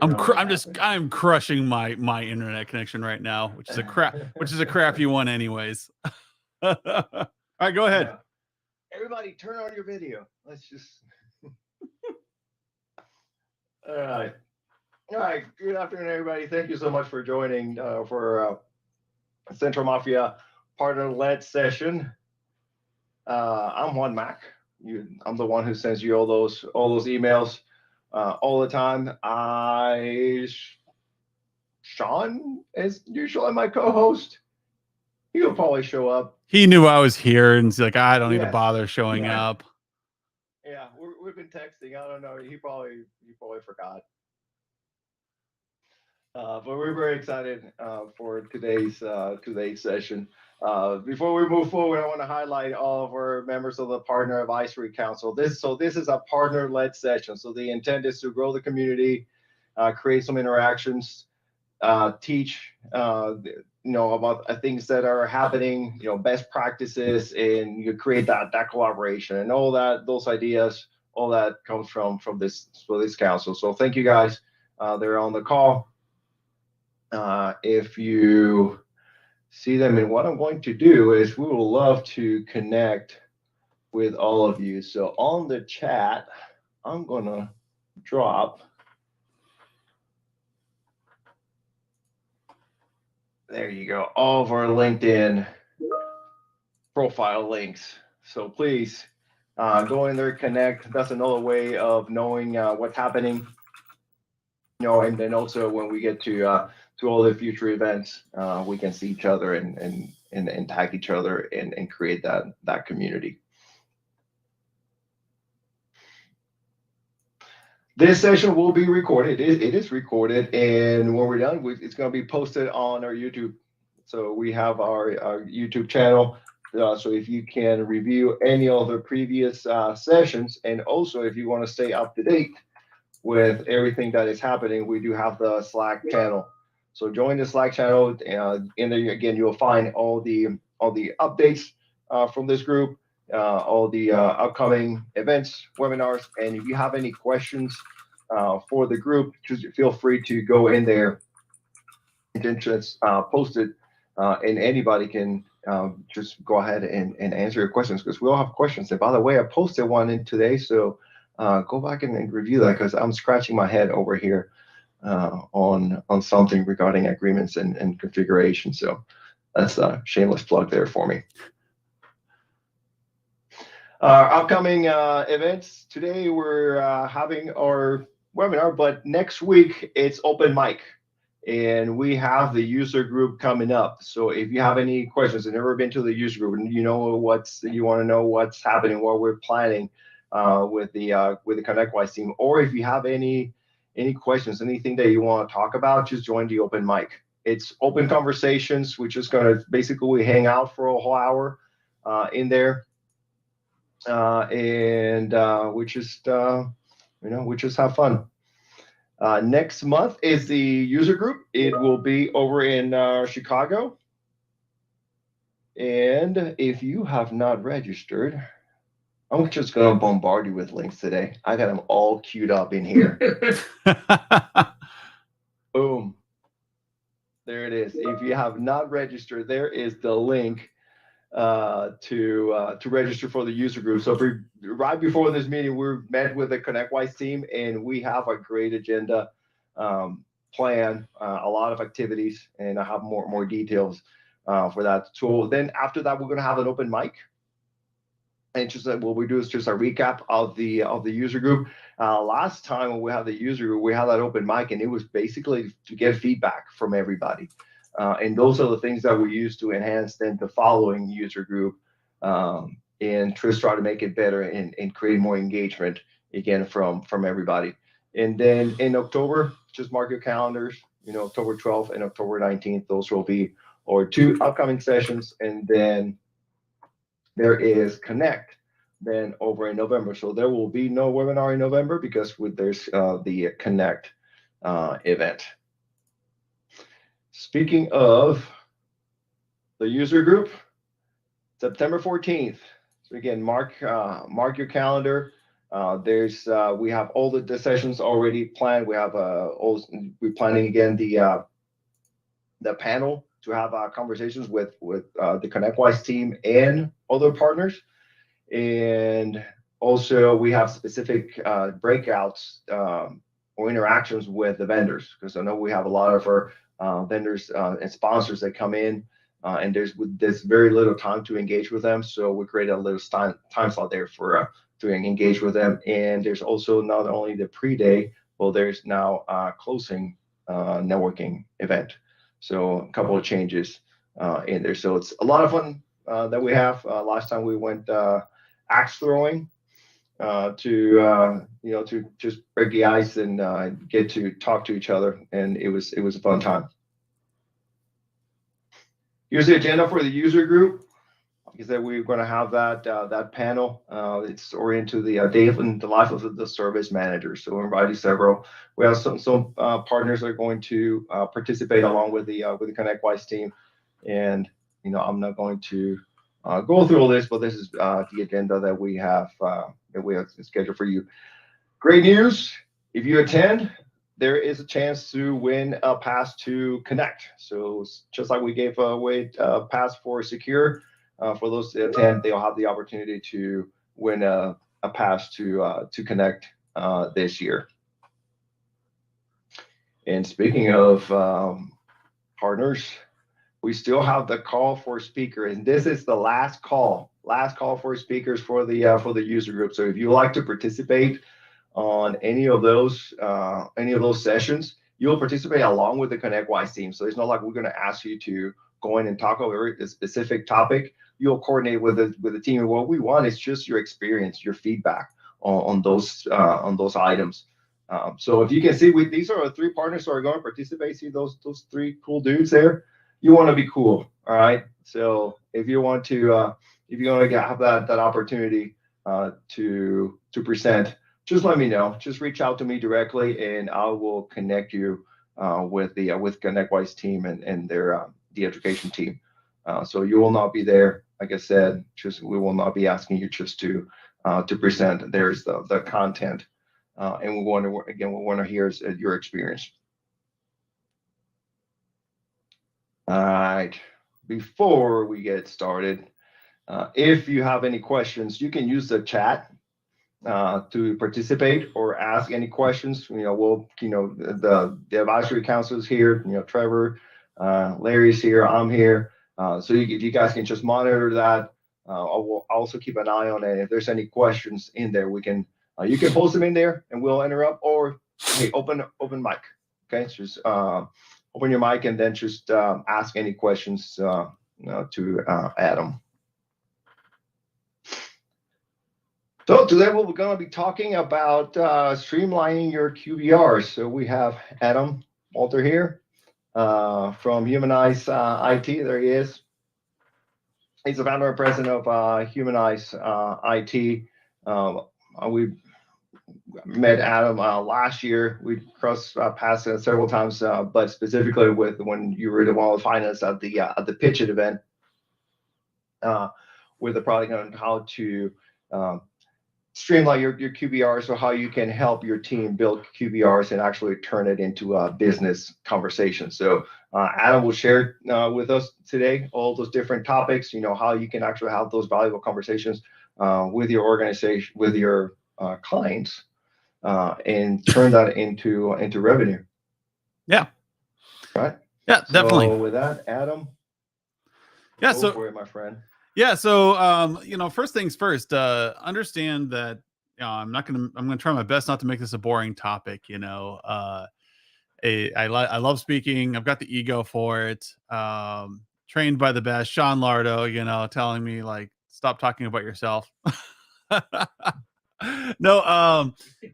I'm crushing my internet connection right now, which is a crappy one anyways. All right, go ahead. Yeah. Everybody, turn on your video. Let's just. All right. All right. Good afternoon, everybody. Thank you so much for joining for Central Mafia partner-led session. I'm Juan Mac. I'm the one who sends you all those emails all the time. Sean is usually my co-host. He'll probably show up. He knew I was here, and he's like, I don't need to Yes. bother showing up. Yeah, we've been texting. I don't know. He probably forgot. But we're very excited for today's session. Before we move forward, I want to highlight all of our members of the Partner Advisory Council. This is a partner-led session. So the intent is to grow the community, create some interactions, teach about things that are happening, best practices, and you create that collaboration and all that. Those ideas, all that comes from this council. So thank you guys. They're on the call. If you see them, and what I'm going to do is we will love to connect with all of you. So on the chat, I'm gonna drop. There you go. All of our LinkedIn profile links. So please go in there, connect. That's another way of knowing what's happening. And then also when we get to all the future events, we can see each other and tag each other and create that community. This session will be recorded. It is recorded, and when we're done, it's going to be posted on our YouTube. So we have our YouTube channel. So if you can review any of the previous sessions, and also if you want to stay up to date with everything that is happening, we do have the Slack channel. So join the Slack channel. In there again, you'll find all the updates from this group. All the upcoming events, webinars, and if you have any questions for the group, just feel free to go in there and just post it, and anybody can just go ahead and answer your questions, because we all have questions. And by the way, I posted one in today, so go back and review that, because I'm scratching my head over here on something regarding agreements and configuration. So that's a shameless plug there for me. Upcoming events. Today we're having our webinar, but next week it's open mic, and we have the user group coming up. So if you have any questions and never been to the user group, and you want to know what's happening, what we're planning with the ConnectWise team, or if you have any questions, anything that you want to talk about, just join the open mic. It's open conversations. We're just gonna basically hang out for a whole hour in there. And we just have fun. Next month is the user group. It will be over in Chicago. And if you have not registered, I'm just going to bombard you with links today. I got them all queued up in here. Boom. There it is. If you have not registered, there is the link to register for the user group. So right before this meeting, we met with the ConnectWise team, and we have a great agenda plan, a lot of activities, and I have more details for that. So then after that, we're going to have an open mic. And just what we do is just a recap of the user group. Last time when we had the user group, we had that open mic, and it was basically to get feedback from everybody. And those are the things that we use to enhance then the following user group, and just try to make it better and create more engagement again from everybody. And then in October, just mark your calendars. October 12th and October 19th, those will be our two upcoming sessions. And then there is Connect then over in November. So there will be no webinar in November because there's the Connect event. Speaking of the user group, September 14th. So again, mark your calendar. We have all the sessions already planned. We have we're planning again the panel to have conversations with the ConnectWise team and other partners, and also we have specific breakouts or interactions with the vendors, because I know we have a lot of our vendors and sponsors that come in, and there's very little time to engage with them. So we create a little time slot there for to engage with them. And there's also not only the pre-day, well, there's now a closing networking event. So a couple of changes in there. So it's a lot of fun that we have. Last time we went axe throwing to just break the ice and get to talk to each other, and it was a fun time. Here's the agenda for the user group. Like I said, we're going to have that panel. It's oriented to the day and the life of the service manager. So we're inviting several. We have some partners that are going to participate along with the ConnectWise team, and I'm not going to go through all this, but this is the agenda that we have scheduled for you. Great news! If you attend, there is a chance to win a pass to Connect. So just like we gave away a pass for Secure, for those that attend, they'll have the opportunity to win a pass to Connect this year. And speaking of partners, we still have the call for speaker, and this is the last call for speakers for the user group. So if you like to participate on any of those sessions, you'll participate along with the ConnectWise team. So it's not like we're going to ask you to go in and talk over a specific topic. You'll coordinate with the team. And what we want is just your experience, your feedback on those items. So if you can see, these are our 3 partners who are going to participate. See those 3 cool dudes there? You want to be cool, all right? So if you want to have that opportunity to present, just let me know. Just reach out to me directly, and I will connect you with ConnectWise team and their the education team. So you will not be there, like I said. We will not be asking you just to present. There's the content, and we want to hear your experience. All right. Before we get started, if you have any questions, you can use the chat to participate or ask any questions. The advisory council is here. Trevor, Larry's here. I'm here. So you guys can just monitor that. I'll also keep an eye on it. If there's any questions in there, you can post them in there, and we'll interrupt. Or hey, open mic. Okay, just open your mic and then just ask any questions to Adam. So today we're going to be talking about streamlining your QBRs. So we have Adam Walter here from Humanize IT. There he is. He's the founder and president of Humanize IT. We met Adam last year. We crossed paths several times, but specifically when you were the one with finance at the Pitch It event with the product on how to streamline your QBRs, so how you can help your team build QBRs and actually turn it into a business conversation. So Adam will share with us today all those different topics, how you can actually have those valuable conversations with your organization, with your clients, and turn that into revenue. Yeah. Right. Yeah, definitely. So with that, Adam. Yeah. Go for it, my friend. Yeah. So, first things first, understand that, I'm going to try my best not to make this a boring topic. I love speaking. I've got the ego for it. Trained by the best, Sean Lardo, telling me like, stop talking about yourself. No, I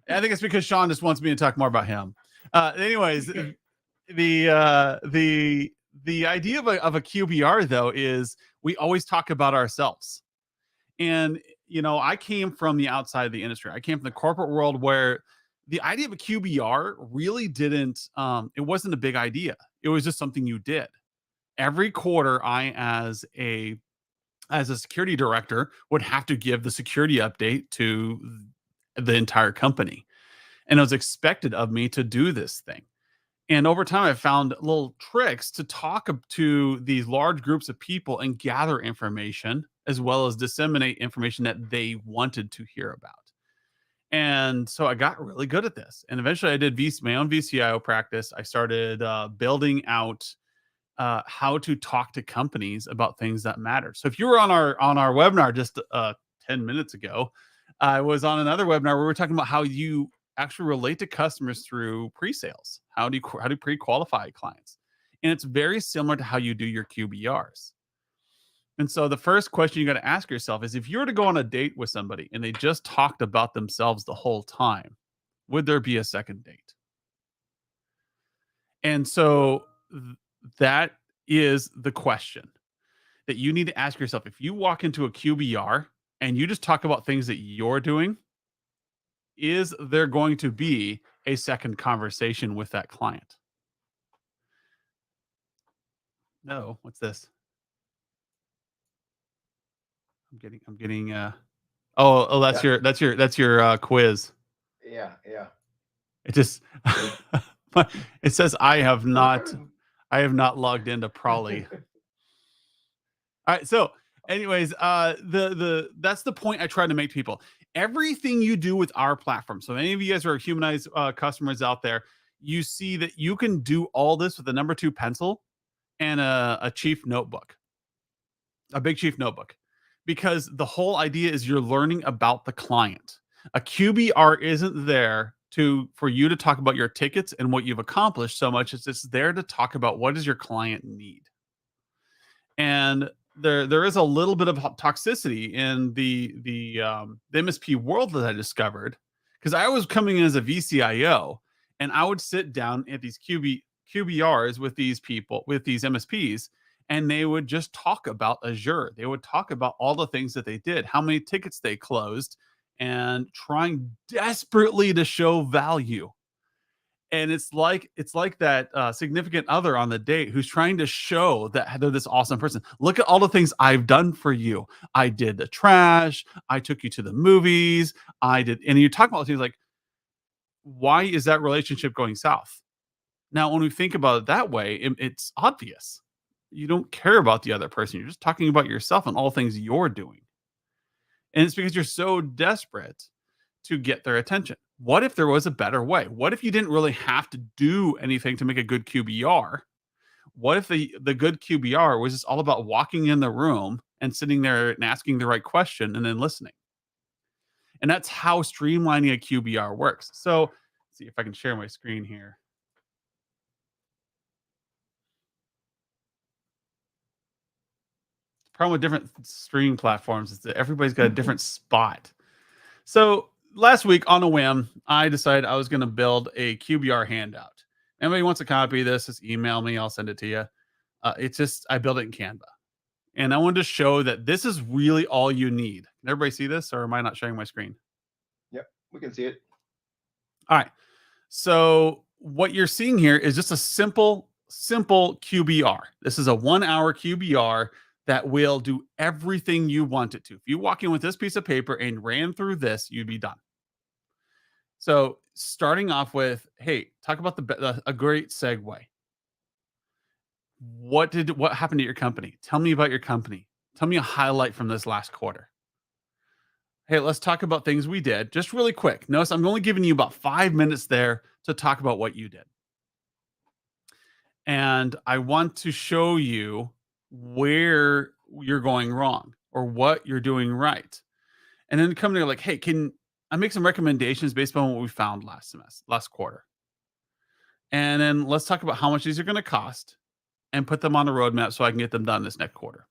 think it's because Sean just wants me to talk more about him. Anyways, the idea of a QBR though is we always talk about ourselves. And I came from the outside of the industry. I came from the corporate world where the idea of a QBR really didn't it wasn't a big idea. It was just something you did. Every quarter, I as a security director would have to give the security update to the entire company. And it was expected of me to do this thing. And over time, I found little tricks to talk to these large groups of people and gather information, as well as disseminate information that they wanted to hear about. And so I got really good at this. And eventually I did my own VCIO practice. I started building out how to talk to companies about things that matter. So if you were on our webinar just 10 minutes ago, I was on another webinar where we were talking about how you actually relate to customers through pre-sales. How do you pre-qualify clients? And it's very similar to how you do your QBRs. And so the first question you got to ask yourself is, if you were to go on a date with somebody and they just talked about themselves the whole time, would there be a second date? And so that is the question that you need to ask yourself. If you walk into a QBR and you just talk about things that you're doing, is there going to be a second conversation with that client? No. What's this? I'm getting that's Yeah. your quiz. Yeah. It just it says I have not logged into Prolly. All right. So anyways, that's the point I try to make to people. Everything you do with our platform. So any of you guys who are humanized customers out there, you see that you can do all this with a number 2 pencil and a chief notebook, a big chief notebook, because the whole idea is you're learning about the client. A QBR isn't there for you to talk about your tickets and what you've accomplished so much as it's there to talk about what does your client need. And there is a little bit of toxicity in the MSP world that I discovered, because I was coming in as a VCIO and I would sit down at these QBRs with these people, with these MSPs, and they would just talk about Azure. They would talk about all the things that they did, how many tickets they closed, and trying desperately to show value. And it's like that significant other on the date who's trying to show that they're this awesome person. Look at all the things I've done for you. I did the trash. I took you to the movies. And you talk about things like, why is that relationship going south? Now, when we think about it that way, it's obvious. You don't care about the other person. You're just talking about yourself and all things you're doing. And it's because you're so desperate to get their attention. What if there was a better way? What if you didn't really have to do anything to make a good QBR? What if the good QBR was just all about walking in the room and sitting there and asking the right question and then listening? And that's how streamlining a QBR works. So let's see if I can share my screen here. The problem with different streaming platforms is that everybody's got a different spot. So last week on a whim, I decided I was going to build a QBR handout. Anybody wants a copy of this, just email me. I'll send it to you. I built it in Canva. And I wanted to show that this is really all you need. Can everybody see this, or am I not sharing my screen? Yep, we can see it. All right. So what you're seeing here is just a simple QBR. This is a 1-hour QBR that will do everything you want it to. If you walk in with this piece of paper and ran through this, you'd be done. So starting off with, hey, talk about a great segue. What happened to your company? Tell me about your company. Tell me a highlight from this last quarter. Hey, let's talk about things we did just really quick. Notice I'm only giving you about 5 minutes there to talk about what you did. And I want to show you where you're going wrong or what you're doing right. And then come there like, hey, can I make some recommendations based on what we found last quarter? And then let's talk about how much these are going to cost and put them on a roadmap so I can get them done this next quarter.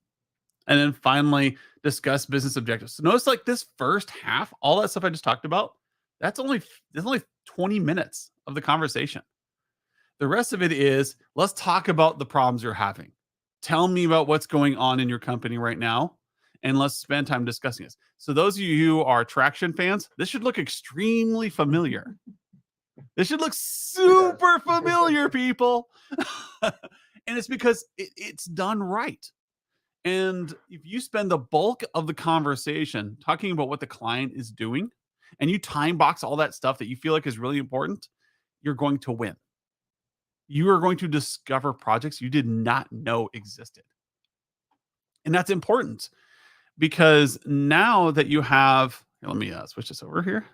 And then finally discuss business objectives. So notice like this first half, all that stuff I just talked about, there's only 20 minutes of the conversation. The rest of it is, let's talk about the problems you're having. Tell me about what's going on in your company right now, and let's spend time discussing this. So those of you who are Traction fans, this should look extremely familiar. This should look super familiar, people. And it's because it's done right. And if you spend the bulk of the conversation talking about what the client is doing and you time box all that stuff that you feel like is really important, you're going to win. You are going to discover projects you did not know existed. And that's important because now that you have, let me switch this over here.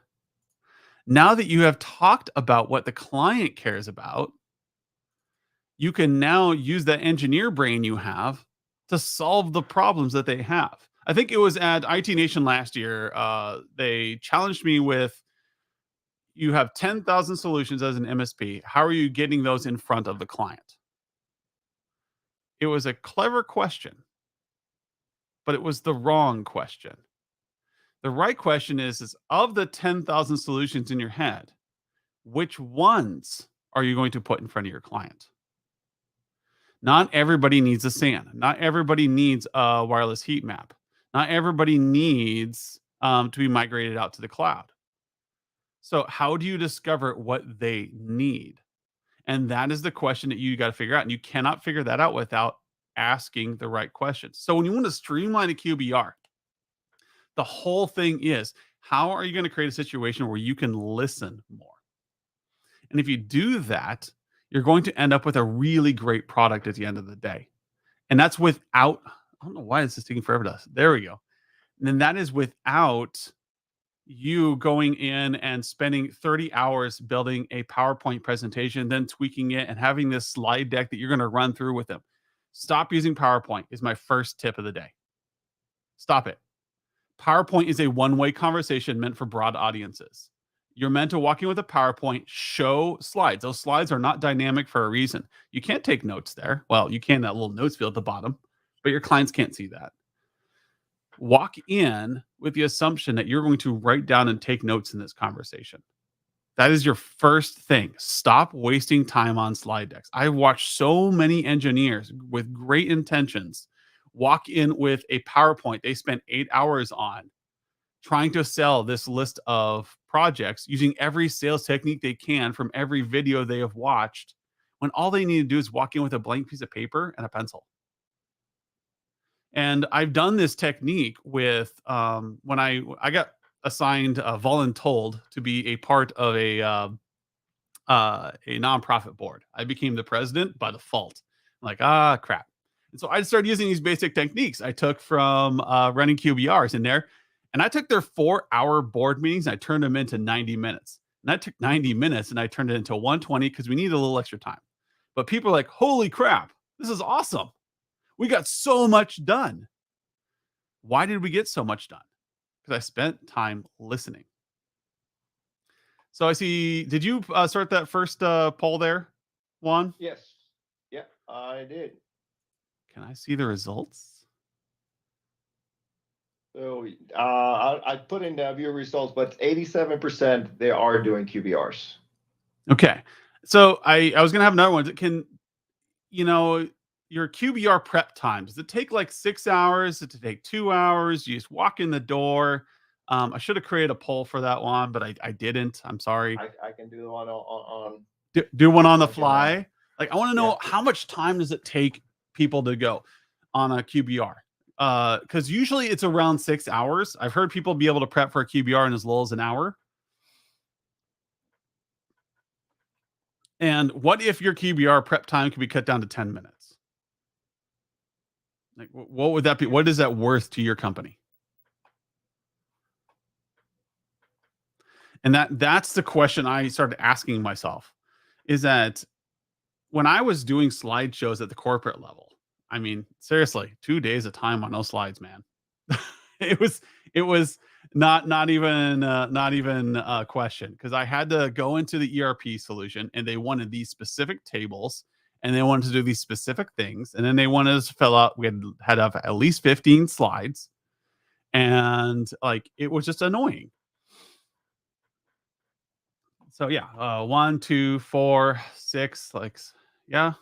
Now that you have talked about what the client cares about, you can now use that engineer brain you have to solve the problems that they have. I think it was at IT Nation last year. They challenged me with, you have 10,000 solutions as an MSP. How are you getting those in front of the client? It was a clever question, but it was the wrong question. The right question is of the 10,000 solutions in your head, which ones are you going to put in front of your client? Not everybody needs a SAN. Not everybody needs a wireless heat map. Not everybody needs to be migrated out to the cloud. So how do you discover what they need? And that is the question that you got to figure out. And you cannot figure that out without asking the right questions. So when you want to streamline a QBR, the whole thing is, how are you going to create a situation where you can listen more? And if you do that, you're going to end up with a really great product at the end of the day. And that's without, I don't know why this is taking forever to, there we go. And then that is without you going in and spending 30 hours building a PowerPoint presentation, then tweaking it and having this slide deck that you're going to run through with them. Stop using PowerPoint is my first tip of the day. Stop it. PowerPoint is a one-way conversation meant for broad audiences. You're meant to walk in with a PowerPoint, show slides. Those slides are not dynamic for a reason. You can't take notes there. Well, you can, that little notes field at the bottom, but your clients can't see that. Walk in with the assumption that you're going to write down and take notes in this conversation. That is your first thing. Stop wasting time on slide decks. I've watched so many engineers with great intentions walk in with a PowerPoint they spent 8 hours on, trying to sell this list of projects using every sales technique they can from every video they have watched, when all they need to do is walk in with a blank piece of paper and a pencil. And I've done this technique with when I got assigned voluntold to be a part of a nonprofit board. I became the president by default. I'm like, crap. And so I started using these basic techniques I took from running QBRs in there. And I took their 4-hour board meetings and I turned them into 90 minutes. And I took 90 minutes and I turned it into 120 because we needed a little extra time. But people are like, holy crap, this is awesome. We got so much done. Why did we get so much done? Because I spent time listening. So I see, did you start that first poll there, Juan? Yes. Yeah, I did. Can I see the results? So I put in the view results, but 87% they are doing QBRs. Okay. So I was going to have another one. Can, your QBR prep time, does it take like 6 hours? Does it take 2 hours? You just walk in the door. I should have created a poll for that one, but I didn't. I'm sorry. I can do one on do one on the fly. Like, I want to know how much time does it take people to go on a QBR? Because usually it's around 6 hours. I've heard people be able to prep for a QBR in as little as an hour. And what if your QBR prep time could be cut down to 10 minutes? Like, what would that be? What is that worth to your company? And that's the question I started asking myself, is that when I was doing slideshows at the corporate level, I mean, seriously, 2 days of time on no slides, man. it was not even a question, because I had to go into the ERP solution and they wanted these specific tables and they wanted to do these specific things. And then they wanted us to fill out, we had to have at least 15 slides. And like, it was just annoying. So yeah, 1, 2, 4, 6, like, yeah.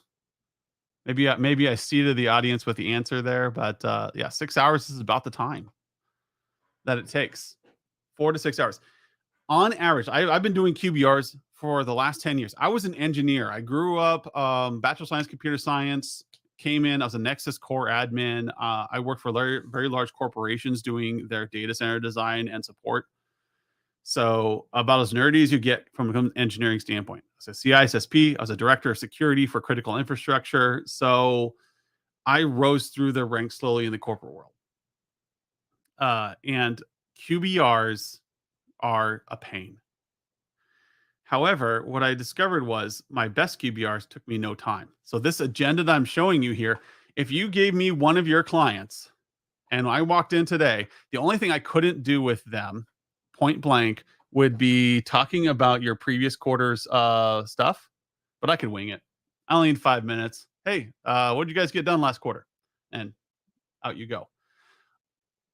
Maybe I seeded the audience with the answer there, but yeah, 6 hours is about the time that it takes. 4 to 6 hours. On average, I've been doing QBRs for the last 10 years. I was an engineer. I grew up bachelor of science, computer science, came in, I was a Nexus core admin. I worked for very large corporations doing their data center design and support. So about as nerdy as you get from an engineering standpoint. So CISSP, I was a director of security for critical infrastructure. So I rose through the ranks slowly in the corporate world. And QBRs are a pain. However, what I discovered was my best QBRs took me no time. So this agenda that I'm showing you here, if you gave me one of your clients and I walked in today, the only thing I couldn't do with them, point blank, would be talking about your previous quarter's stuff, but I could wing it. I only need 5 minutes. Hey, what did you guys get done last quarter? And out you go.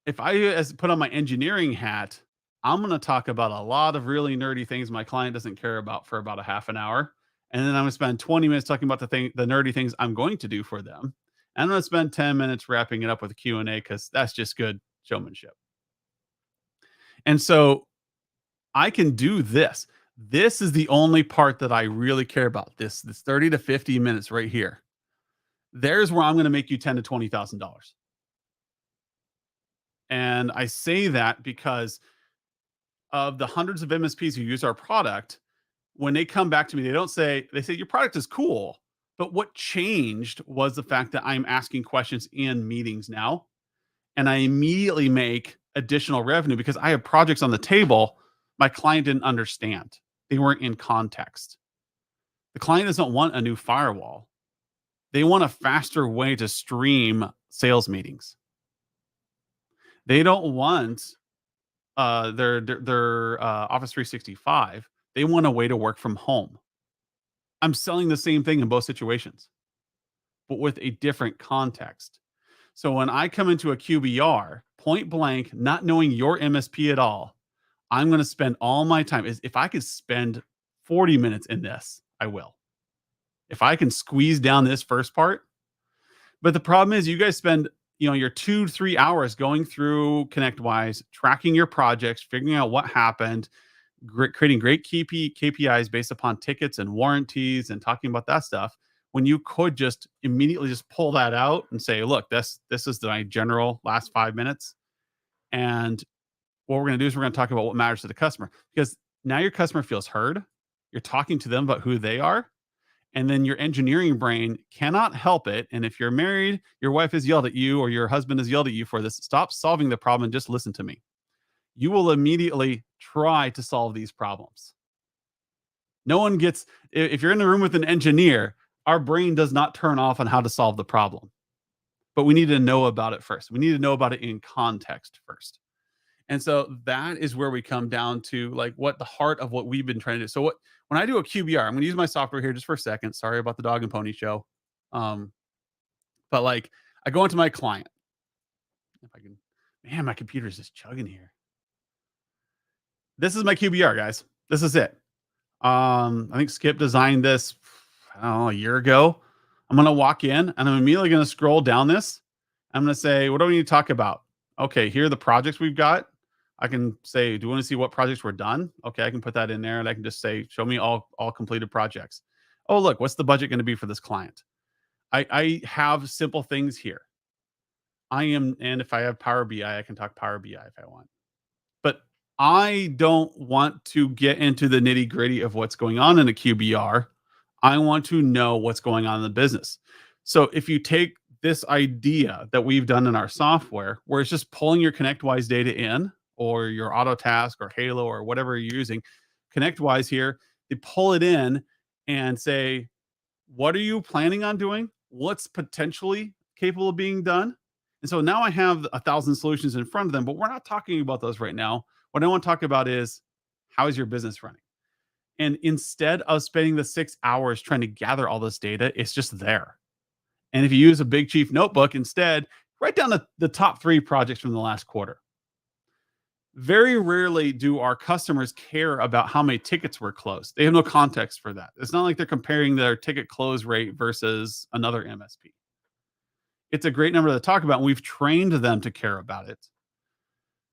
If I put on my engineering hat, I'm going to talk about a lot of really nerdy things my client doesn't care about for about a half an hour. And then I'm going to spend 20 minutes talking about the nerdy things I'm going to do for them. And I'm going to spend 10 minutes wrapping it up with a Q&A because that's just good showmanship. And so I can do this. This is the only part that I really care about. This 30 to 50 minutes right here. There's where I'm going to make you $10,000 to $20,000. And I say that because of the hundreds of MSPs who use our product, when they come back to me, they say your product is cool, but what changed was the fact that I'm asking questions in meetings now, and I immediately make additional revenue because I have projects on the table my client didn't understand. They weren't in context. The client doesn't want a new firewall. They want a faster way to stream sales meetings. They don't want their Office 365. They want a way to work from home. I'm selling the same thing in both situations, but with a different context. So when I come into a QBR, point blank, not knowing your MSP at all, I'm going to spend all my time. If I could spend 40 minutes in this, I will. If I can squeeze down this first part. But the problem is you guys spend your 2 to 3 hours going through ConnectWise, tracking your projects, figuring out what happened, creating great KPIs based upon tickets and warranties and talking about that stuff, when you could just immediately just pull that out and say, look, this is my general last 5 minutes. And what we're going to do is we're going to talk about what matters to the customer, because now your customer feels heard. You're talking to them about who they are. And then your engineering brain cannot help it. And if you're married, your wife has yelled at you or your husband has yelled at you for this, stop solving the problem and just listen to me. You will immediately try to solve these problems. No one gets, if you're in the room with an engineer, our brain does not turn off on how to solve the problem. But we need to know about it first. We need to know about it in context first. And so that is where we come down to like what the heart of what we've been trying to do. So when I do a QBR, I'm going to use my software here just for a second. Sorry about the dog and pony show. But like I go into my client. If I can, man, my computer's just chugging here. This is my QBR, guys. This is it. I think Skip designed this, I don't know, a year ago. I'm going to walk in and I'm immediately going to scroll down this. I'm going to say, what do we need to talk about? Okay, here are the projects we've got. I can say, do you want to see what projects were done? Okay, I can put that in there and I can just say, show me all completed projects. Oh, look, what's the budget going to be for this client? I have simple things here. And if I have Power BI, I can talk Power BI if I want. But I don't want to get into the nitty gritty of what's going on in a QBR. I want to know what's going on in the business. So if you take this idea that we've done in our software, where it's just pulling your ConnectWise data in, or your Autotask or Halo or whatever you're using, ConnectWise here, they pull it in and say, what are you planning on doing? What's potentially capable of being done? And so now I have 1,000 solutions in front of them, but we're not talking about those right now. What I want to talk about is, how is your business running? And instead of spending the 6 hours trying to gather all this data, it's just there. And if you use a Big Chief notebook instead, write down the top 3 projects from the last quarter. Very rarely do our customers care about how many tickets were closed. They have no context for that. It's not like they're comparing their ticket close rate versus another MSP. It's a great number to talk about, and we've trained them to care about it.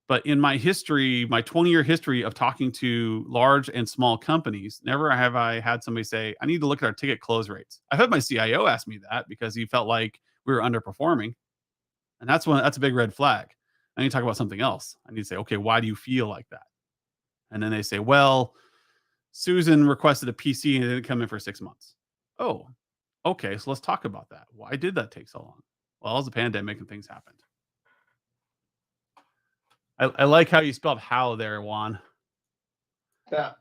But in my history, my 20-year history of talking to large and small companies, never have I had somebody say, I need to look at our ticket close rates. I've had my CIO ask me that because he felt like we were underperforming. And that's a big red flag. I need to talk about something else. I need to say, okay, why do you feel like that? And then they say, well, Susan requested a PC and it didn't come in for 6 months. Oh, okay. So let's talk about that. Why did that take so long? Well, it was a pandemic and things happened. I like how you spelled how there, Juan. Yeah.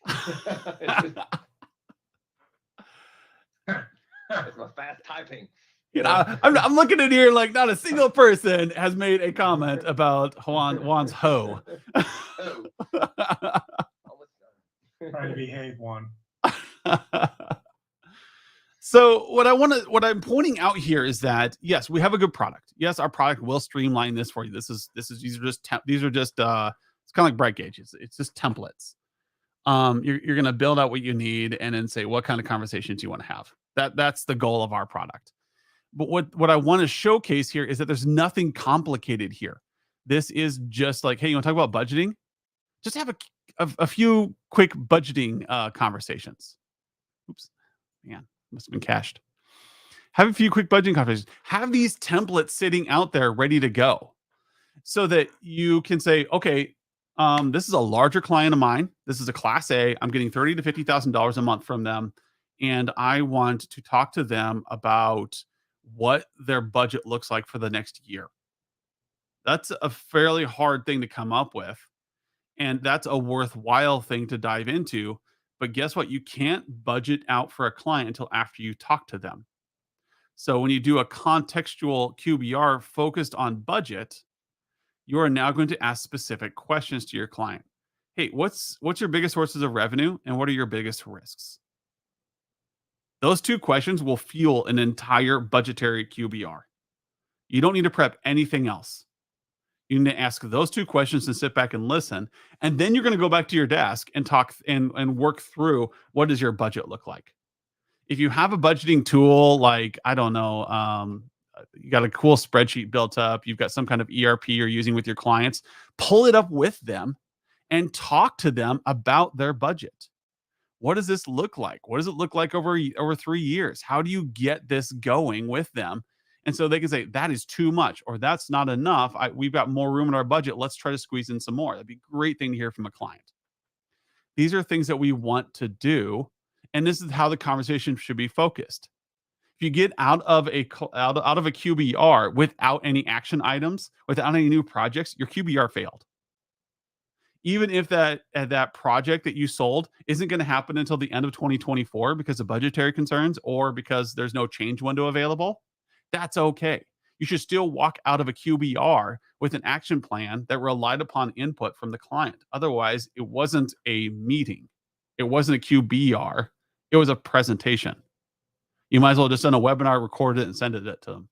It's my fast typing. You know, I'm looking at here like not a single person has made a comment about Juan's hoe. Try to behave, one. So what I'm pointing out here is that yes, we have a good product. Yes, our product will streamline this for you. These are just it's kind of like bright gauges. It's just templates. You're going to build out what you need and then say what kind of conversations you want to have. That's the goal of our product. But what I want to showcase here is that there's nothing complicated here. This is just like, hey, you want to talk about budgeting? Just have a few quick budgeting conversations. Oops, man, must have been cached. Have a few quick budgeting conversations. Have these templates sitting out there ready to go so that you can say, okay, this is a larger client of mine. This is a class A. I'm getting $30,000 to $50,000 a month from them. And I want to talk to them about what their budget looks like for the next year. That's a fairly hard thing to come up with. And that's a worthwhile thing to dive into. But guess what? You can't budget out for a client until after you talk to them. So when you do a contextual QBR focused on budget, you are now going to ask specific questions to your client. Hey, what's your biggest sources of revenue and what are your biggest risks? Those two questions will fuel an entire budgetary QBR. You don't need to prep anything else. You need to ask those two questions and sit back and listen. And then you're going to go back to your desk and talk and work through what does your budget look like. If you have a budgeting tool, like, I don't know, you got a cool spreadsheet built up, you've got some kind of ERP you're using with your clients, pull it up with them and talk to them about their budget. What does this look like? What does it look like over 3 years? How do you get this going with them? And so they can say, that is too much, or that's not enough. We've got more room in our budget. Let's try to squeeze in some more. That'd be a great thing to hear from a client. These are things that we want to do. And this is how the conversation should be focused. If you get out of a QBR without any action items, without any new projects, your QBR failed. Even if that project that you sold isn't going to happen until the end of 2024 because of budgetary concerns or because there's no change window available, that's okay. You should still walk out of a QBR with an action plan that relied upon input from the client. Otherwise, it wasn't a meeting. It wasn't a QBR. It was a presentation. You might as well just send a webinar, record it, and send it to them.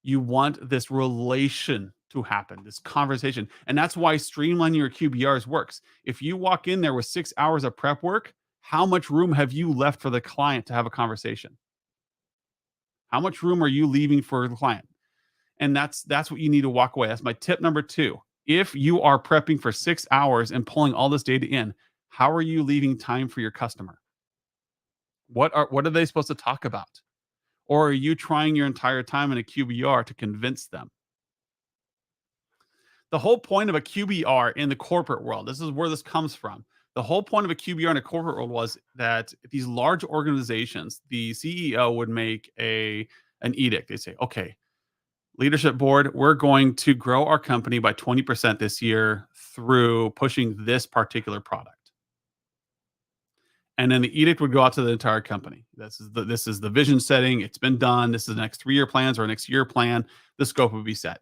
You want this relation to happen, this conversation. And that's why streamlining your QBRs works. If you walk in there with 6 hours of prep work, how much room have you left for the client to have a conversation? How much room are you leaving for the client? And that's what you need to walk away. That's my tip number 2. If you are prepping for 6 hours and pulling all this data in, how are you leaving time for your customer? What are they supposed to talk about? Or are you trying your entire time in a QBR to convince them? The whole point of a QBR in the corporate world, this is where this comes from. The whole point of a QBR in a corporate world was that these large organizations, the CEO would make an edict. They say, okay, leadership board, we're going to grow our company by 20% this year through pushing this particular product. And then the edict would go out to the entire company. This is the vision setting. It's been done. This is the next 3-year plans or next year plan. The scope would be set.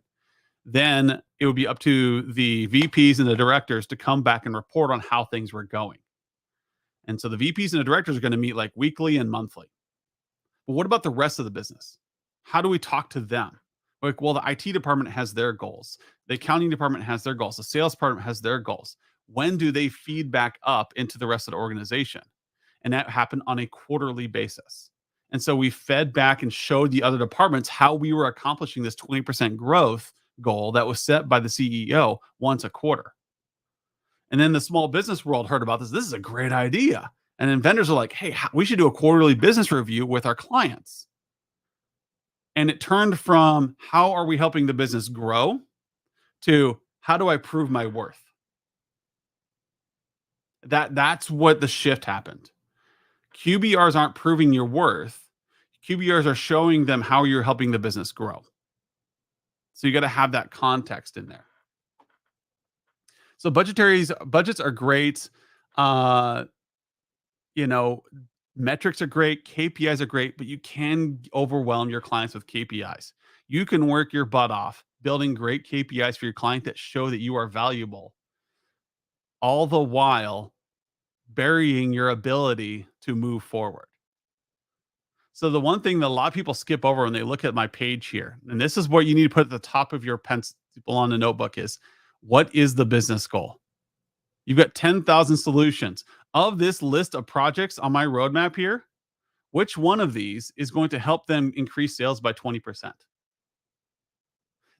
Then it would be up to the VPs and the directors to come back and report on how things were going. And so the VPs and the directors are going to meet like weekly and monthly. But what about the rest of the business? How do we talk to them? Like, well, the IT department has their goals. The accounting department has their goals. The sales department has their goals. When do they feed back up into the rest of the organization? And that happened on a quarterly basis. And so we fed back and showed the other departments how we were accomplishing this 20% growth goal that was set by the CEO once a quarter. And then the small business world heard about this. This is a great idea. And then vendors are like, hey, we should do a quarterly business review with our clients. And it turned from how are we helping the business grow to how do I prove my worth? That's what the shift happened. QBRs aren't proving your worth. QBRs are showing them how you're helping the business grow. So you got to have that context in there. So budgets are great. Uh, you know, metrics are great, KPIs are great, but you can overwhelm your clients with KPIs. You can work your butt off building great KPIs for your client that show that you are valuable, all the while burying your ability to move forward. So the one thing that a lot of people skip over when they look at my page here, and this is what you need to put at the top of your pencil on the notebook, is what is the business goal? You've got 10,000 solutions. Of this list of projects on my roadmap here, which one of these is going to help them increase sales by 20%?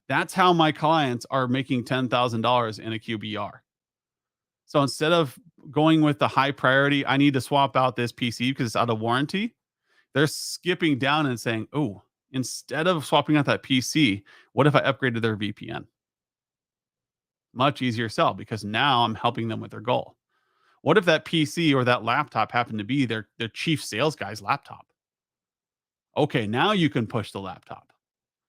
That's how my clients are making $10,000 in a QBR. So instead of going with the high priority, I need to swap out this PC because it's out of warranty, they're skipping down and saying, oh, instead of swapping out that PC, what if I upgraded their VPN? Much easier sell because now I'm helping them with their goal. What if that PC or that laptop happened to be their chief sales guy's laptop? Okay, now you can push the laptop.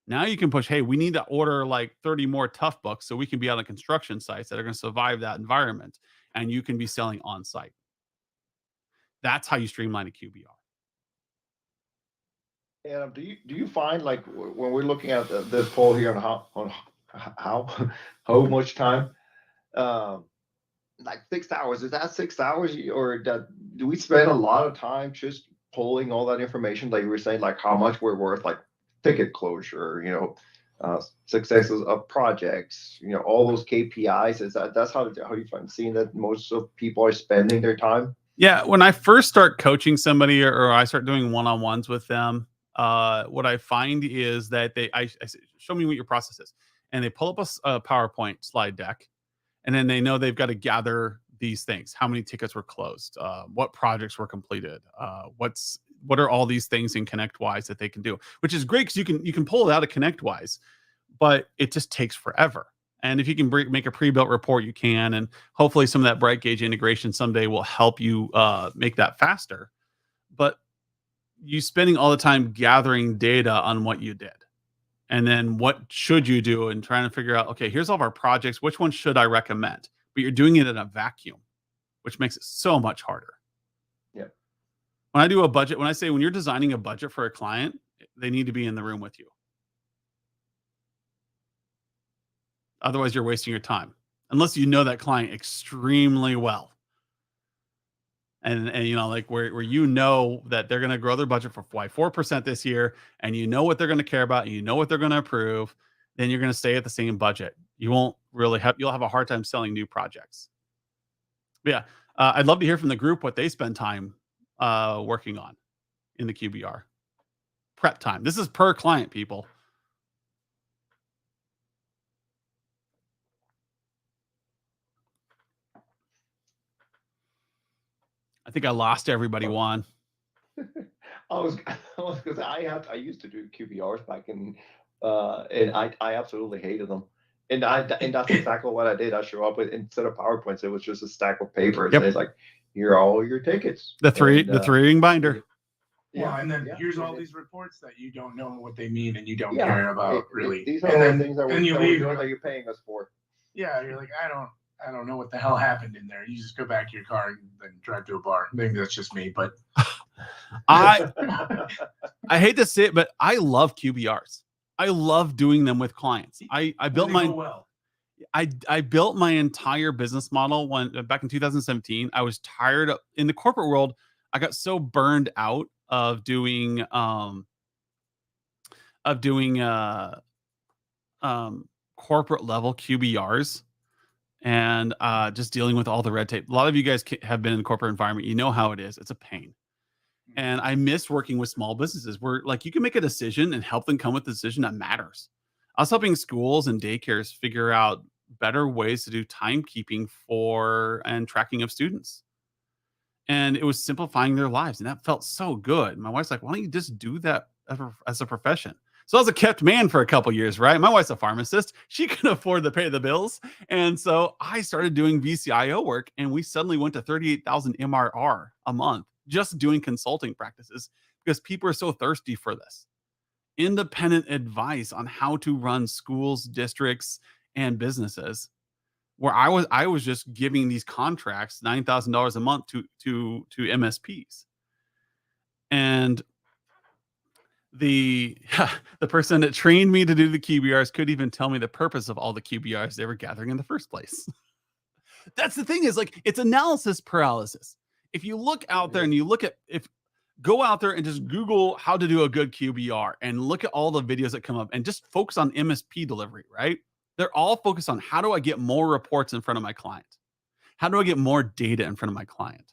Now you can push, hey, we need to order like 30 more tough books so we can be on the construction sites that are going to survive that environment. And you can be selling on site. That's how you streamline a QBR. And do you find, like, when we're looking at this poll here on how much time, like 6 hours, is that 6 hours, or do we spend a lot of time just pulling all that information, like you were saying, like how much we're worth, like ticket closure, successes of projects, all those KPIs? That's how you find seeing that most of people are spending their time? Yeah, when I first start coaching somebody or I start doing one-on-ones with them, what I find is that I say, show me what your process is, and they pull up a PowerPoint slide deck, and then they know they've got to gather these things: how many tickets were closed, what projects were completed, what are all these things in ConnectWise that they can do, which is great because you can pull it out of ConnectWise, but it just takes forever. And if you can make a pre-built report, you can, and hopefully some of that BrightGauge integration someday will help you make that faster. But you spending all the time gathering data on what you did, and then what should you do, and trying to figure out, okay, here's all of our projects, which one should I recommend? But you're doing it in a vacuum, which makes it so much harder. Yeah. When I do a budget, when you're designing a budget for a client, they need to be in the room with you. Otherwise, you're wasting your time, unless you know that client extremely well. And like where that they're going to grow their budget for 4% this year, and you know what they're going to care about, and you know what they're going to approve, then you're going to stay at the same budget. You'll have a hard time selling new projects. But yeah, I'd love to hear from the group what they spend time working on in the QBR. Prep time. This is per client, people. I think I lost everybody, Juan. I was because I used to do QBRs back in, and I absolutely hated them. And that's exactly what I did. I show up with, instead of PowerPoints, it was just a stack of papers. Yep. And it's like, here are all your tickets. The three-ring binder. Yeah, well, and then here's all these reports that you don't know what they mean and you don't care about, really. These are the things that you're paying us for. Yeah, you're like, I don't know what the hell happened in there. You just go back to your car and then drive to a bar. Maybe that's just me, but I hate to say it, but I love QBRs. I love doing them with clients. I built I built my entire business model back in 2017. I was tired of, in the corporate world. I got so burned out of doing corporate level QBRs and just dealing with all the red tape. A lot of you guys have been in the corporate environment. You know how it is. It's a pain. And I miss working with small businesses where, like, you can make a decision and help them come with a decision that matters. I was helping schools and daycares figure out better ways to do timekeeping for and tracking of students. And it was simplifying their lives. And that felt so good. My wife's like, why don't you just do that as a profession? So I was a kept man for a couple years, right? My wife's a pharmacist. She can afford to pay the bills. And so I started doing VCIO work, and we suddenly went to 38,000 MRR a month just doing consulting practices because people are so thirsty for this. Independent advice on how to run schools, districts, and businesses. Where I was just giving these contracts $9,000 a month to MSPs. And the person that trained me to do the QBRs could even tell me the purpose of all the QBRs they were gathering in the first place. That's the thing, is like, it's analysis paralysis. If you look out there and you look at, go out there and just Google how to do a good QBR and look at all the videos that come up and just focus on MSP delivery, right? They're all focused on, how do I get more reports in front of my client? How do I get more data in front of my client?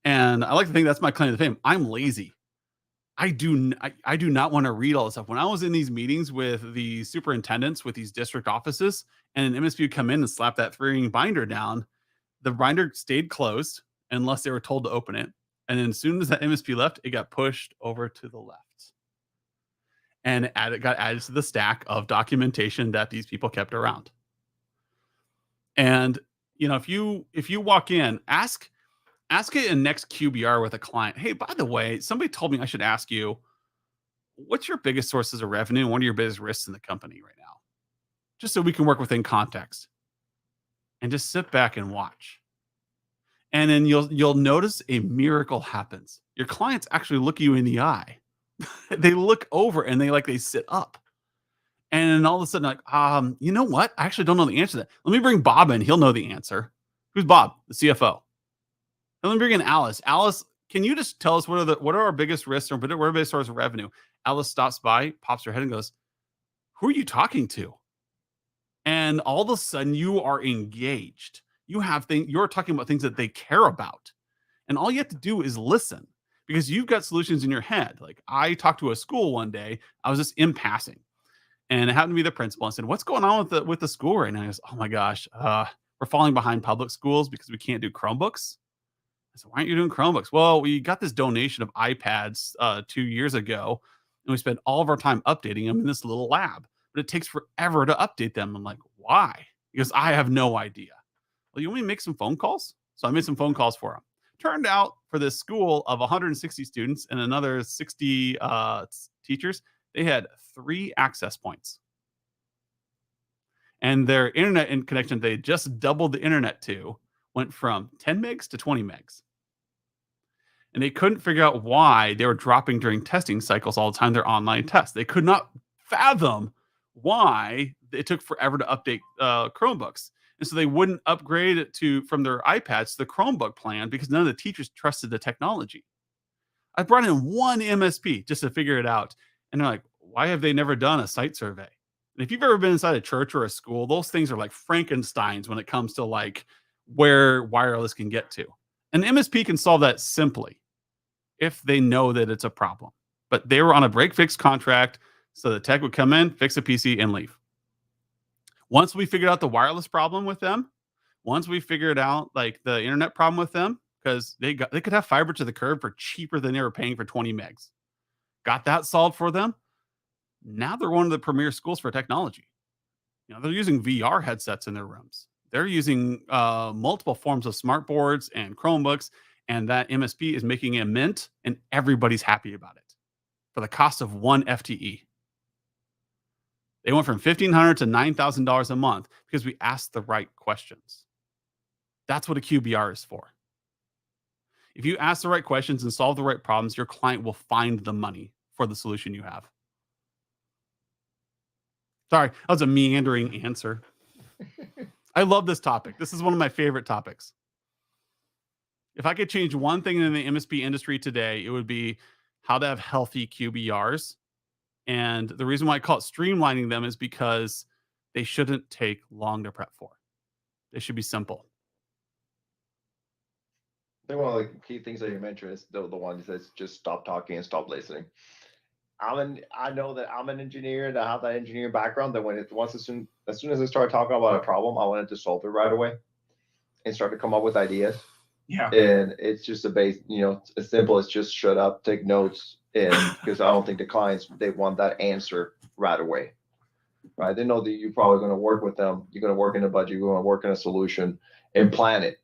And I like to think that's my claim to fame. I'm lazy. I do not want to read all this stuff. When I was in these meetings with the superintendents with these district offices, and an MSP would come in and slap that 3-ring binder down, the binder stayed closed unless they were told to open it. And then as soon as that MSP left, it got pushed over to the left. And it got added to the stack of documentation that these people kept around. And if you walk in, ask it in next QBR with a client. Hey, by the way, somebody told me I should ask you, what's your biggest sources of revenue and what are your biggest risks in the company right now? Just so we can work within context. And just sit back and watch. And then you'll notice a miracle happens. Your clients actually look you in the eye. They look over and they sit up. And then all of a sudden, like, you know what? I actually don't know the answer to that. Let me bring Bob in. He'll know the answer. Who's Bob? The CFO. And let me bring in Alice. Alice, can you just tell us what are our biggest risks or what are our biggest sources of revenue? Alice stops by, pops her head and goes, who are you talking to? And all of a sudden you are engaged. You're talking about things that they care about. And all you have to do is listen, because you've got solutions in your head. Like, I talked to a school one day, I was just in passing, and it happened to be the principal. I said, what's going on with the school right now? He goes, oh my gosh, we're falling behind public schools because we can't do Chromebooks. I said, why aren't you doing Chromebooks? Well, we got this donation of iPads 2 years ago, and we spent all of our time updating them in this little lab, but it takes forever to update them. I'm like, why? He goes, I have no idea. Well, you want me to make some phone calls? So I made some phone calls for him. Turned out, for this school of 160 students and another 60 teachers, they had 3 access points. And their internet connection, they just doubled the internet to, went from 10 megs to 20 megs. And they couldn't figure out why they were dropping during testing cycles all the time, their online tests. They could not fathom why it took forever to update Chromebooks. And so they wouldn't upgrade it from their iPads to the Chromebook plan because none of the teachers trusted the technology. I brought in one MSP just to figure it out. And they're like, why have they never done a site survey? And if you've ever been inside a church or a school, those things are like Frankensteins when it comes to like where wireless can get to. An MSP can solve that simply if they know that it's a problem. But they were on a break-fix contract, so the tech would come in, fix a PC, and leave. Once we figured out the wireless problem with them, once we figured out like the internet problem with them, because they could have fiber to the curb for cheaper than they were paying for 20 megs. Got that solved for them. Now they're one of the premier schools for technology. They're using VR headsets in their rooms. They're using multiple forms of smart boards and Chromebooks, and that MSP is making a mint, and everybody's happy about it for the cost of 1 FTE. They went from $1,500 to $9,000 a month because we asked the right questions. That's what a QBR is for. If you ask the right questions and solve the right problems, your client will find the money for the solution you have. Sorry, that was a meandering answer. I love this topic. This is one of my favorite topics. If I could change one thing in the MSP industry today, it would be how to have healthy QBRs. And the reason why I call it streamlining them is because they shouldn't take long to prep for. They should be simple. I think one of the key things that you mentioned is the one that says just stop talking and stop listening. I know that I'm an engineer and I have that engineering background, that as soon as I started talking about a problem, I wanted to solve it right away and start to come up with ideas. Yeah. And it's just as simple as just shut up, take notes, And because I don't think the clients, they want that answer right away, right? They know that you're probably going to work with them. You're going to work in a budget. You're going to work in a solution and plan it.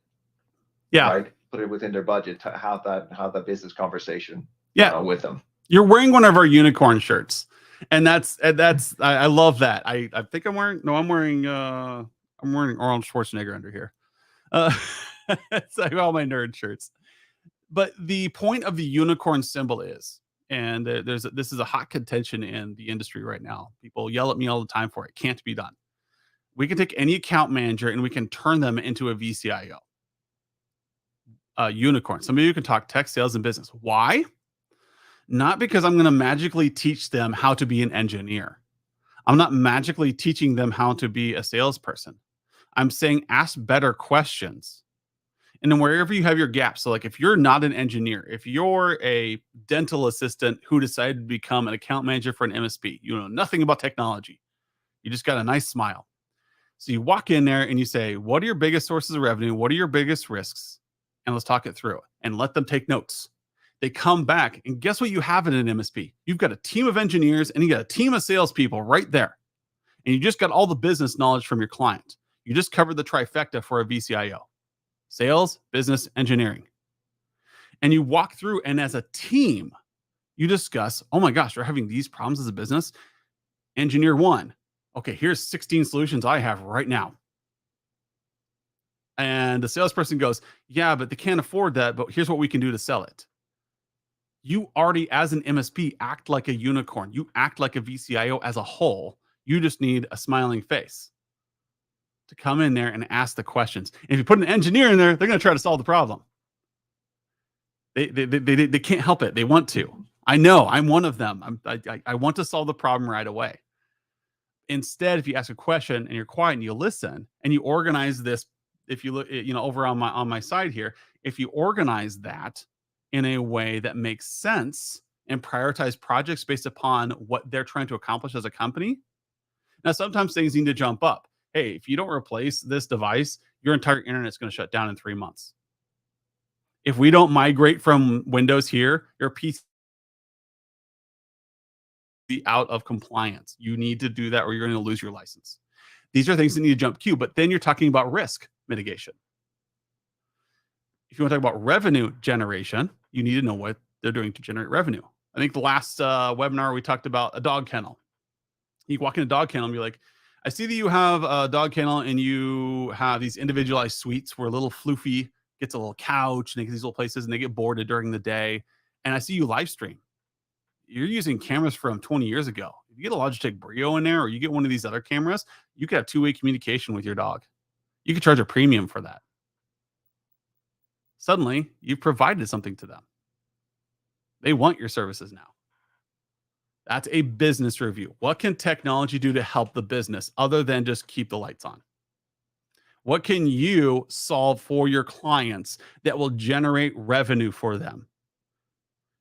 Yeah. Right. Put it within their budget to have that business conversation. Yeah. With them. You're wearing one of our unicorn shirts, and that's I love that. I think I'm wearing Arnold Schwarzenegger under here. It's like all my nerd shirts. But the point of the unicorn symbol is, and this is a hot contention in the industry right now. People yell at me all the time for it. Can't be done. We can take any account manager and we can turn them into a VCIO. Unicorn. Some of you can talk tech, sales, and business. Why? Not because I'm going to magically teach them how to be an engineer. I'm not magically teaching them how to be a salesperson. I'm saying ask better questions. And then wherever you have your gaps, so like if you're not an engineer, if you're a dental assistant who decided to become an account manager for an MSP, you know nothing about technology. You just got a nice smile. So you walk in there and you say, what are your biggest sources of revenue? What are your biggest risks? And let's talk it through and let them take notes. They come back and guess what you have in an MSP? You've got a team of engineers and you got a team of salespeople right there. And you just got all the business knowledge from your client. You just covered the trifecta for a VCIO. Sales, business, engineering. And you walk through and as a team, you discuss, oh my gosh, we're having these problems as a business. Engineer 1. Okay, here's 16 solutions I have right now. And the salesperson goes, yeah, but they can't afford that, but here's what we can do to sell it. You already, as an MSP, act like a unicorn. You act like a VCIO as a whole. You just need a smiling face to come in there and ask the questions. And if you put an engineer in there, they're going to try to solve the problem. They can't help it. They want to. I know. I'm one of them. I want to solve the problem right away. Instead, if you ask a question and you're quiet and you listen and you organize this, if you look, over on my side here, if you organize that in a way that makes sense and prioritize projects based upon what they're trying to accomplish as a company. Now, sometimes things need to jump up. Hey, if you don't replace this device, your entire internet's going to shut down in 3 months. If we don't migrate from Windows here, your PC be out of compliance. You need to do that or you're going to lose your license. These are things that need to jump queue, but then you're talking about risk mitigation. If you want to talk about revenue generation, you need to know what they're doing to generate revenue. I think the last webinar we talked about a dog kennel. You walk in a dog kennel and be like, I see that you have a dog kennel and you have these individualized suites where a little floofy gets a little couch and they get these little places and they get boarded during the day. And I see you live stream. You're using cameras from 20 years ago. If you get a Logitech Brio in there or you get one of these other cameras, you could have two-way communication with your dog. You could charge a premium for that. Suddenly, you've provided something to them. They want your services now. That's a business review. What can technology do to help the business other than just keep the lights on? What can you solve for your clients that will generate revenue for them?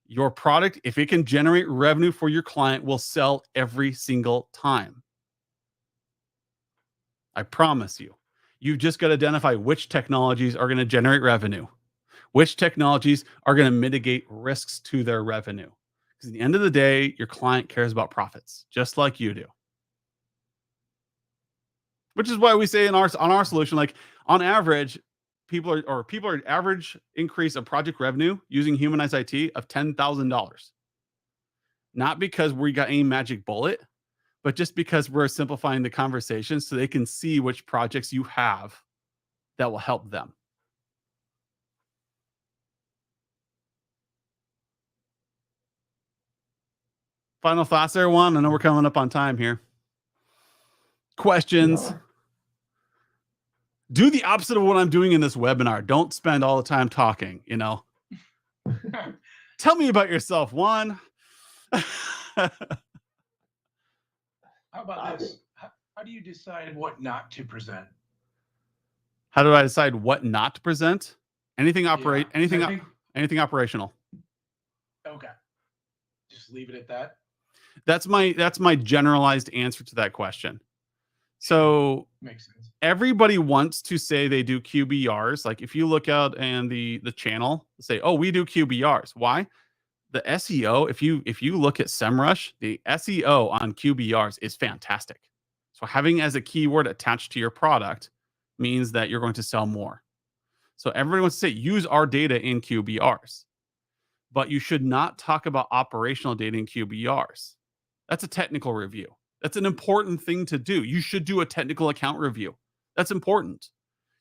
Your product, if it can generate revenue for your client, will sell every single time. I promise you. You've just got to identify which technologies are going to generate revenue. Which technologies are going to mitigate risks to their revenue. Because at the end of the day, your client cares about profits, just like you do. Which is why we say on our solution, like on average, people are average increase of project revenue using humanized IT of $10,000. Not because we got any magic bullet, but just because we're simplifying the conversation so they can see which projects you have that will help them. Final thoughts, everyone. I know we're coming up on time here. Questions. Yeah. Do the opposite of what I'm doing in this webinar. Don't spend all the time talking, Tell me about yourself, Juan. How about this? How do you decide what not to present? How do I decide what not to present? Anything anything operational. Okay. Just leave it at that. That's my generalized answer to that question. So Makes sense. Everybody wants to say they do QBRs. Like if you look out and the channel say, oh, we do QBRs. Why? the SEO, if you look at SEMrush, the SEO on QBRs is fantastic. So having as a keyword attached to your product means that you're going to sell more. So everybody wants to say use our data in QBRs, but you should not talk about operational data in QBRs. That's a technical review. That's an important thing to do. You should do a technical account review. That's important.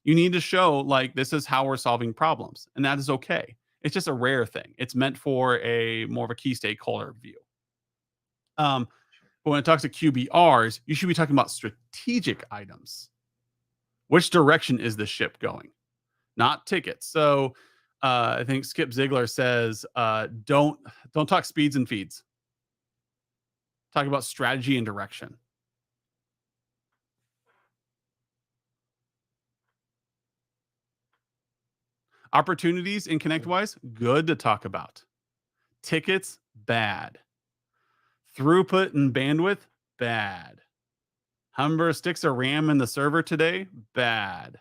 You need to show like this is how we're solving problems, and that is okay. It's just a rare thing. It's meant for a more of a key stakeholder view. But when it talks to QBRs, you should be talking about strategic items. Which direction is the ship going? Not tickets. So I think Skip Ziglar says, don't talk speeds and feeds. Talk about strategy and direction. Opportunities in ConnectWise, good to talk about. Tickets, bad. Throughput and bandwidth, bad. Humber sticks of RAM in the server today, bad.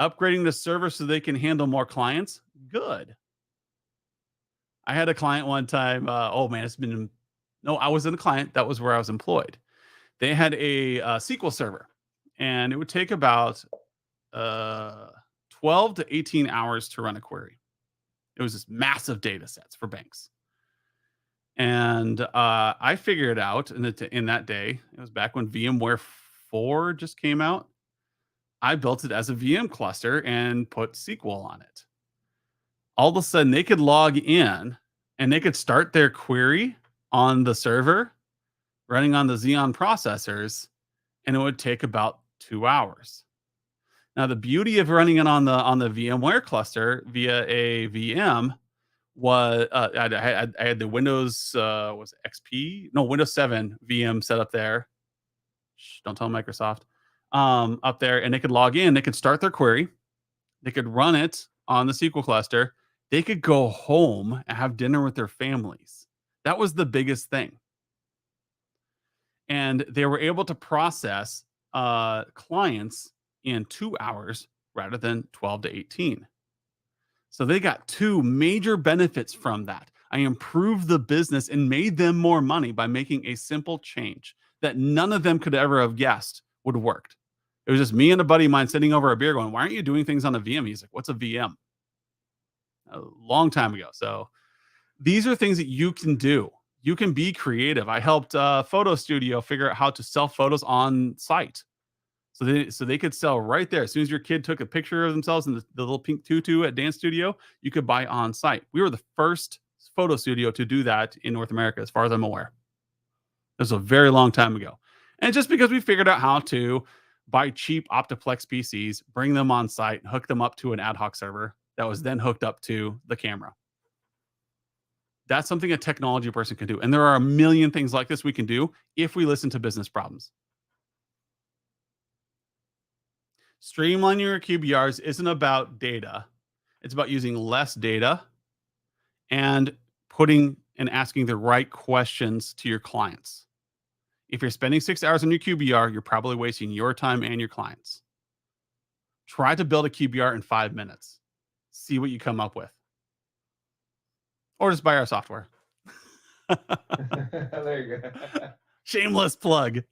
Upgrading the server so they can handle more clients, good. I had a client one time, I wasn't a client, that was where I was employed. They had a SQL server, and it would take about 12 to 18 hours to run a query. It was just massive data sets for banks. And I figured out in that day, it was back when VMware 4 just came out. I built it as a VM cluster and put SQL on it. All of a sudden, they could log in and they could start their query on the server running on the Xeon processors, and it would take about 2 hours. Now, the beauty of running it on the VMware cluster via a VM was I had the Windows Windows 7 VM set up there. Shh, don't tell Microsoft. Up there, and they could log in. They could start their query. They could run it on the SQL cluster. They could go home and have dinner with their families. That was the biggest thing. And they were able to process clients in 2 hours rather than 12 to 18. So they got 2 major benefits from that. I improved the business and made them more money by making a simple change that none of them could ever have guessed would have worked. It was just me and a buddy of mine sitting over a beer going, why aren't you doing things on a VM? He's like, what's a VM? A long time ago. So these are things that you can do. You can be creative. I helped Photo Studio figure out how to sell photos on site. So they could sell right there. As soon as your kid took a picture of themselves in the little pink tutu at Dance Studio, you could buy on site. We were the first photo studio to do that in North America, as far as I'm aware. This was a very long time ago. And just because we figured out how to buy cheap Optiplex PCs, bring them on site, and hook them up to an ad hoc server that was then hooked up to the camera. That's something a technology person can do. And there are a million things like this we can do if we listen to business problems. Streamlining your QBRs isn't about data. It's about using less data and putting and asking the right questions to your clients. If you're spending 6 hours on your QBR, you're probably wasting your time and your clients. Try to build a QBR in 5 minutes. See what you come up with. Or just buy our software. There you go. Shameless plug.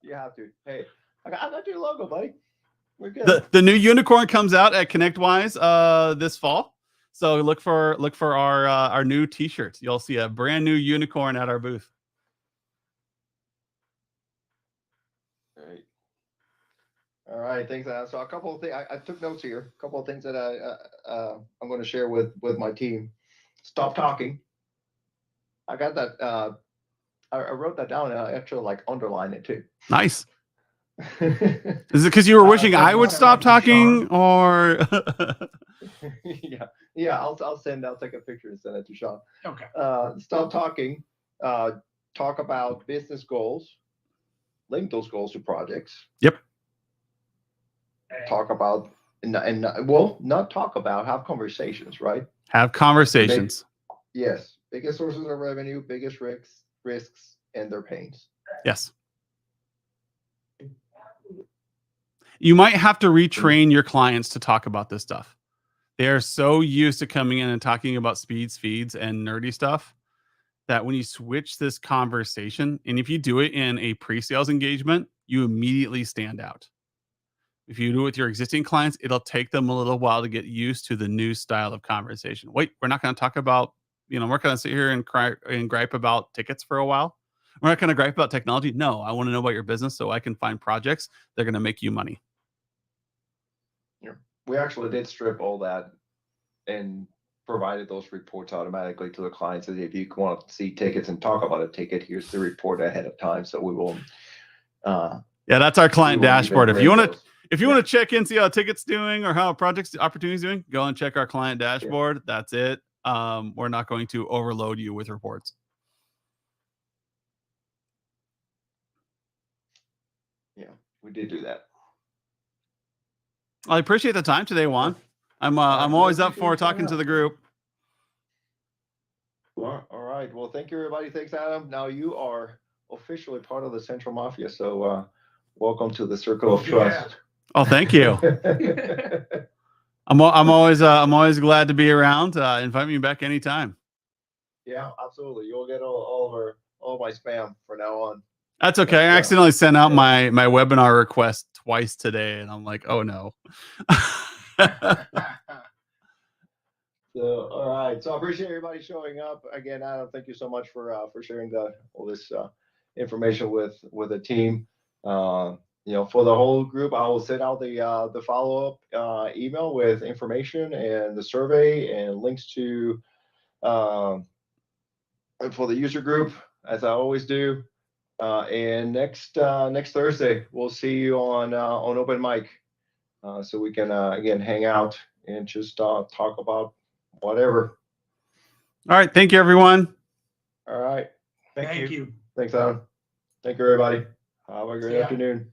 You have to. Hey, I got your logo, buddy. We're good. The new unicorn comes out at ConnectWise this fall. So look for our new t-shirts. You'll see a brand new unicorn at our booth. All right, thanks. So a couple of things I took notes here. A couple of things that I'm going to share with my team. Stop talking. I got that. I wrote that down, and I actually underlined it too. Nice. Is it because you were wishing I would stop talking, or? Yeah. I'll take a picture and send it to Sean. Okay. Stop talking. Talk about business goals. Link those goals to projects. Yep. Talk about not talk about. Have conversations, right? Have conversations. Yes. Biggest sources of revenue, biggest risks, and their pains. Yes. You might have to retrain your clients to talk about this stuff. They're so used to coming in and talking about speeds, feeds, and nerdy stuff that when you switch this conversation, and if you do it in a pre-sales engagement, you immediately stand out. If you do it with your existing clients, it'll take them a little while to get used to the new style of conversation. Wait, we're not going to talk about, we're going to sit here and cry and gripe about tickets for a while. We're not going to gripe about technology. No, I want to know about your business so I can find projects that are going to make you money. Yeah. We actually did strip all that and provided those reports automatically to the clients. So if you want to see tickets and talk about a ticket, here's the report ahead of time. So we will. Yeah, that's our client dashboard. If you want to, want to check in, see how a ticket's doing or how a project's opportunity's doing, go and check our client dashboard. Yeah. That's it. We're not going to overload you with reports. Yeah, we did do that. I appreciate the time today, Juan. I'm always up for talking to the group. All right. Well, thank you, everybody. Thanks, Adam. Now you are officially part of the Central Mafia. So welcome to the circle of trust. Oh, thank you. I'm always glad to be around. Invite me back anytime. Yeah, absolutely. You'll get all of my spam from now on. That's okay. I accidentally sent out my webinar request twice today, and I'm like, oh no. So, all right. So I appreciate everybody showing up again. Adam, thank you so much for sharing all this information with the team. For the whole group, I will send out the follow-up email with information and the survey and links to for the user group, as I always do. And next Thursday, we'll see you on open mic, so we can again hang out and just talk about whatever. All right. Thank you, everyone. All right. Thank you. Thanks, Adam. Thank you, everybody. Have a great afternoon.